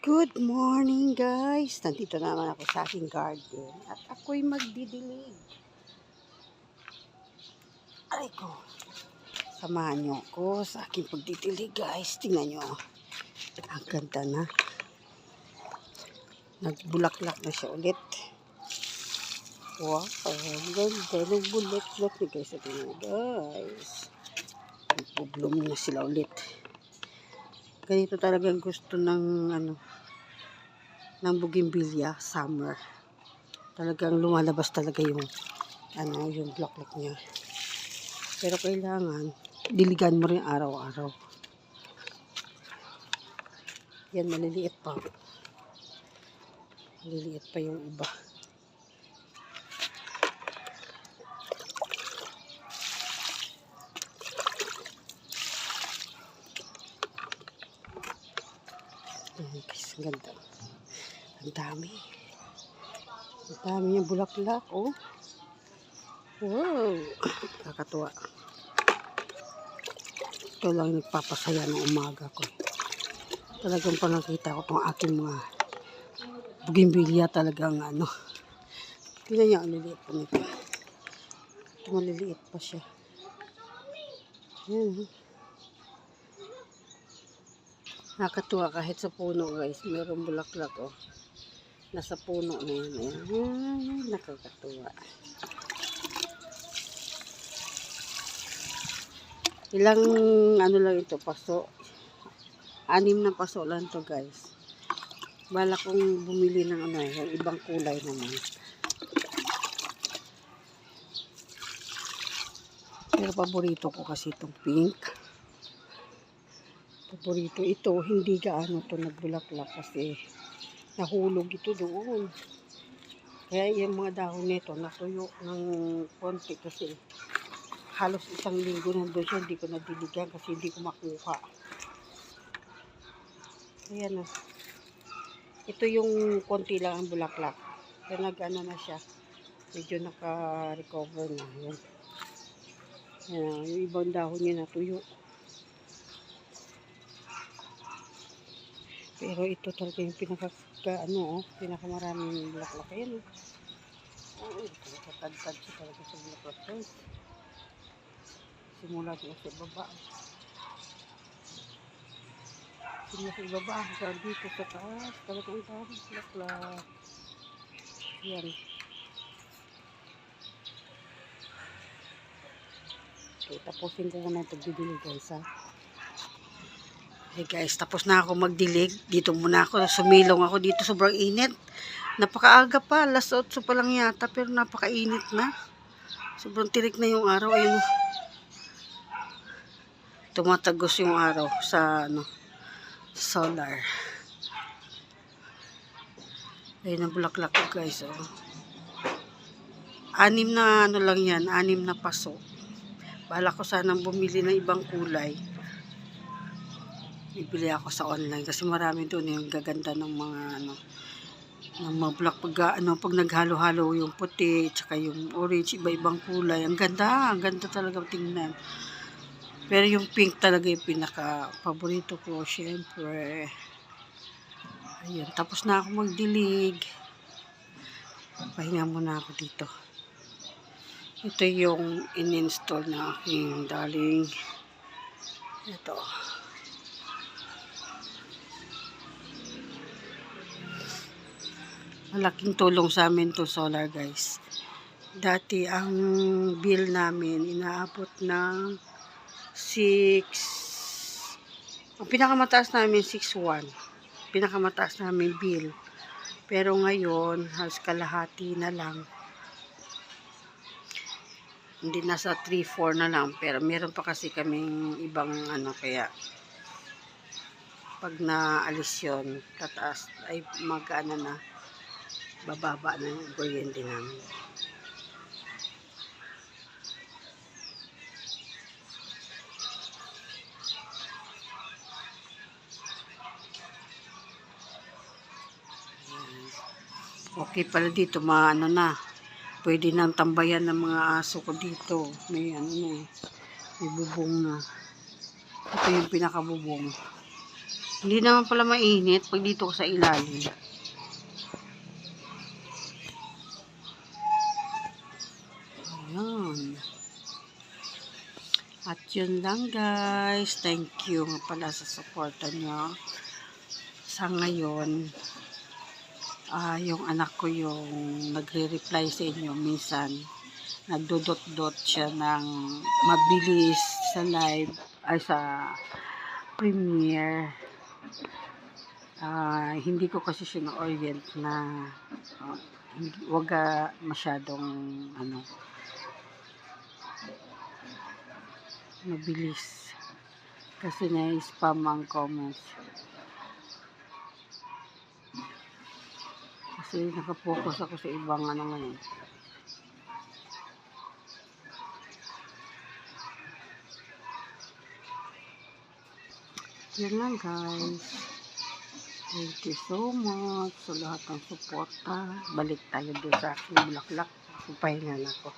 Good morning guys! Nandito naman ako sa aking garden at ako'y magdidilig. Aray ko! Samahan nyo ako sa aking pagdidilig guys. Tingnan nyo. Ang ganda na. Nagbulaklak na siya ulit. Wow! Ang ganda. Nagbulaklak na guys. Tingnan nyo guys. Nagpo-bloom na sila ulit. Ganito talagang gusto ng ng bougainvillea summer. Talagang lumalabas talaga yung yung bulaklak niya. Pero kailangan diligan mo rin araw-araw. Yan, maliliit pa. Maliliit pa yung iba. Guys, ang ganda. Ang dami. Ang dami yung bulaklak, oh. Wow! Kakatuwa. Ito lang nagpapasaya ng umaga ko. Talagang panakita ko itong aking mga bougainvillea talagang tingnan niya, ang liliit pa nito. Ito maliliit pa siya. Yan. Nakakatuwa kahit sa puno guys. Mayroong bulaklak, oh. Nasa puno na yan. Ayan. Nakakatuwa. Ilang lang ito, paso. 6 na paso lang to guys. Bala kong bumili ng yung ibang kulay naman. Pero paborito ko kasi itong pink. Paborito ito, hindi gaano to nagbulaklak kasi nahulog ito doon. Kaya yung mga dahon nito natuyo ng konti kasi halos 1 linggo nandun siya, hindi ko nadiligan kasi hindi ko makuha. Ayan na. Ito yung konti lang ang bulaklak. Kaya na siya. Medyo naka-recover na. Ayan. Ayan, yung ibang dahon niya natuyo. Pero ito talaga yung pinakamaraming bulaklak. Ayan. Nakatad-tad siya talaga sa bulaklak. Simula siya sa baba. Simula sa baba. Hanggang dito sa taas. Talagang dami bulaklak. Ayan. Okay, tapusin ko muna ito bibili guys ha. Hey guys, tapos na ako magdilig. Dito muna ako. Sumilong ako dito. Sobrang init. Napakaaga pa. Alas 8 pa lang yata. Pero napakainit na. Sobrang tirik na yung araw. Ayun. Tumatagos yung araw sa solar. Ayun ang bulaklak ko guys. Oh. 6 na lang yan. 6 na paso. Bala ko sanang bumili ng ibang kulay. Bibili ako sa online kasi marami doon yung gaganda ng mga ng mga black pag naghalo-halo yung puti tsaka yung orange, iba-ibang kulay. Ang ganda talaga tingnan. Pero yung pink talaga yung pinaka paborito ko, syempre. Ayun, tapos na ako magdilig. Pahinga muna ako dito. Ito yung in-install na aking darling. Ito. Malaking tulong sa amin to solar guys. Dati ang bill namin inaabot ng 6. Ang pinakamataas namin 6.1. Pinakamataas namin bill. Pero ngayon halos kalahati na lang. Hindi nasa 3-4 na lang. Pero meron pa kasi kaming ibang kaya pag naalis yun, tataas ay na bababa na yung kuryente namin. Okay pala dito, pwede nang tambayan ng mga aso ko dito. May may bubong na. Ito yung pinakabubong. Hindi naman pala mainit pag dito ko sa ilalim. Ayan. At yun lang guys. Thank you nga pala sa suporta nyo. Sa ngayon, yung anak ko yung nagre-reply sa inyo minsan. Nagdodot-dot siya ng mabilis sa live ay sa Premiere. Hindi ko kasi siya na-orient na wag masyadong mabilis kasi na-spam ang comments kasi nakapokus ako sa ibang ngayon. Yan lang guys. Thank you so much sa lahat ng suporta. Balik tayo doon sa aking bulaklak. Pahinga na ako.